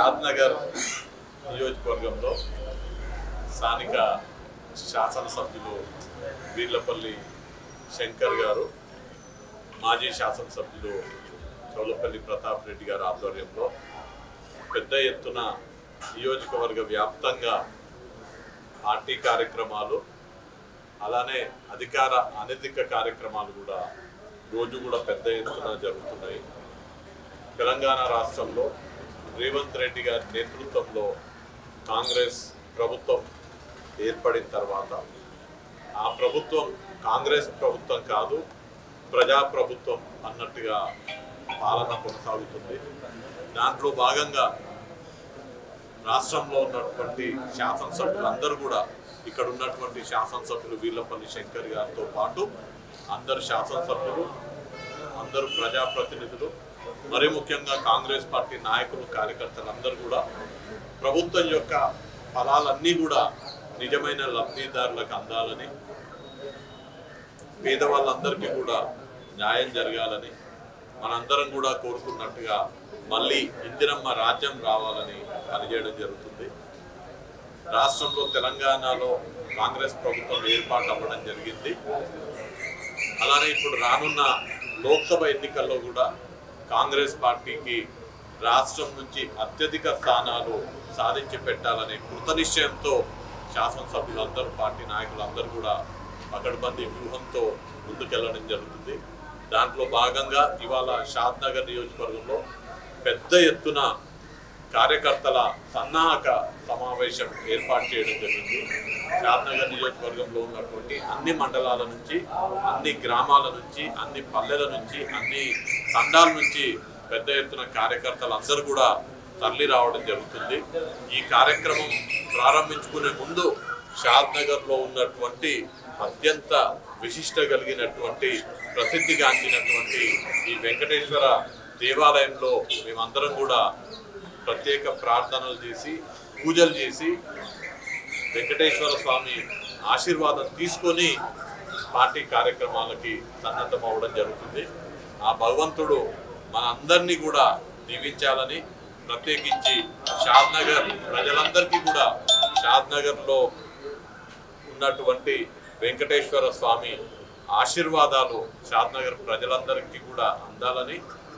షాద్నగర్ నియోజకవర్గంలో స్థానిక శాసనసభ్యులు వీర్లపల్లి శంకర్ గారు, మాజీ శాసనసభ్యులు చౌలపల్లి ప్రతాప్ రెడ్డి గారి ఆధ్వర్యంలో పెద్ద ఎత్తున నియోజకవర్గ వ్యాప్తంగా పార్టీ కార్యక్రమాలు, అలానే అనధిక కార్యక్రమాలు కూడా రోజు కూడా పెద్ద ఎత్తున జరుగుతున్నాయి. తెలంగాణ రాష్ట్రంలో రేవంత్ రెడ్డి గారి నేతృత్వంలో కాంగ్రెస్ ప్రభుత్వం ఏర్పడిన తర్వాత ఆ ప్రభుత్వం కాంగ్రెస్ ప్రభుత్వం కాదు, ప్రజాప్రభుత్వం అన్నట్టుగా పాలన కొనసాగుతుంది. దాంట్లో భాగంగా రాష్ట్రంలో ఉన్నటువంటి శాసనసభ్యులందరూ కూడా, ఇక్కడ ఉన్నటువంటి శాసనసభ్యులు వీర్లపల్లి శంకర్ గారితో పాటు అందరు శాసనసభ్యులు, అందరూ ప్రజాప్రతినిధులు, మరి ముఖ్యంగా కాంగ్రెస్ పార్టీ నాయకులు, కార్యకర్తలందరూ కూడా ప్రభుత్వం యొక్క ఫలాలన్నీ కూడా నిజమైన లబ్ధిదారులకు అందాలని, పేదవాళ్ళందరికీ కూడా న్యాయం జరగాలని, మనందరం కూడా కోరుకున్నట్టుగా మళ్ళీ ఇందిరమ్మ రాజ్యం రావాలని పనిచేయడం జరుగుతుంది. రాష్ట్రంలో తెలంగాణలో కాంగ్రెస్ ప్రభుత్వం ఏర్పాటు అవ్వడం జరిగింది. అలానే ఇప్పుడు రానున్న లోక్సభ ఎన్నికల్లో కూడా కాంగ్రెస్ పార్టీకి రాష్ట్రం నుంచి అత్యధిక స్థానాలు సాధించి పెట్టాలనే కృతనిశ్చయంతో శాసనసభ్యులందరూ, పార్టీ నాయకులందరూ కూడా పకడ్బందీ వ్యూహంతో ముందుకెళ్లడం జరుగుతుంది. దాంట్లో భాగంగా ఇవాళ షాద్నగర్ నియోజకవర్గంలో పెద్ద ఎత్తున కార్యకర్తల సన్నాహక సమావేశం ఏర్పాటు చేయడం జరిగింది. షాద్నగర్ నియోజకవర్గంలో ఉన్నటువంటి అన్ని మండలాల నుంచి, అన్ని గ్రామాల నుంచి, అన్ని పల్లెల నుంచి, అన్ని తండాల నుంచి పెద్ద ఎత్తున కార్యకర్తలందరూ కూడా తరలి రావడం జరుగుతుంది. ఈ కార్యక్రమం ప్రారంభించుకునే ముందు షాద్నగర్లో ఉన్నటువంటి అత్యంత విశిష్ట కలిగినటువంటి, ప్రసిద్ధిగాంచినటువంటి ఈ వెంకటేశ్వర దేవాలయంలో మేమందరం కూడా ప్రత్యేక ప్రార్థనలు చేసి, పూజలు చేసి, వెంకటేశ్వర స్వామి ఆశీర్వాదం తీసుకొని పార్టీ కార్యక్రమాలకి సన్నద్ధం అవ్వడం జరుగుతుంది. ఆ భగవంతుడు మనందరినీ కూడా దీవించాలని, ప్రత్యేకించి షాద్నగర్ ప్రజలందరికీ కూడా షాద్నగర్లో ఉన్నటువంటి వెంకటేశ్వర స్వామి ఆశీర్వాదాలు షాద్నగర్ ప్రజలందరికీ కూడా అందాలని,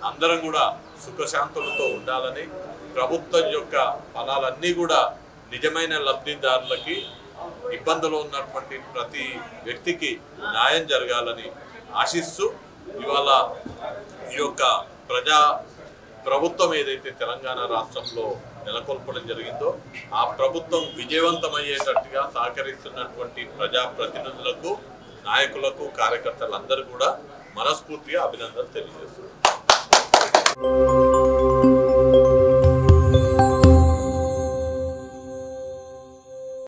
అందరం కూడా సుఖశాంతులతో ఉండాలని, ప్రభుత్వం యొక్క ఫలాలన్నీ కూడా నిజమైన లబ్ధిదారులకి, ఇబ్బందులు ఉన్నటువంటి ప్రతి వ్యక్తికి న్యాయం జరగాలని ఆశిస్తూ ఇవాళ ఈ యొక్క ప్రభుత్వం ఏదైతే తెలంగాణ రాష్ట్రంలో నెలకొల్పడం జరిగిందో ఆ ప్రభుత్వం విజయవంతమయ్యేటట్టుగా సహకరిస్తున్నటువంటి ప్రజాప్రతినిధులకు, నాయకులకు, కార్యకర్తలందరూ కూడా మనస్ఫూర్తిగా అభినందనలు తెలియజేస్తున్నారు.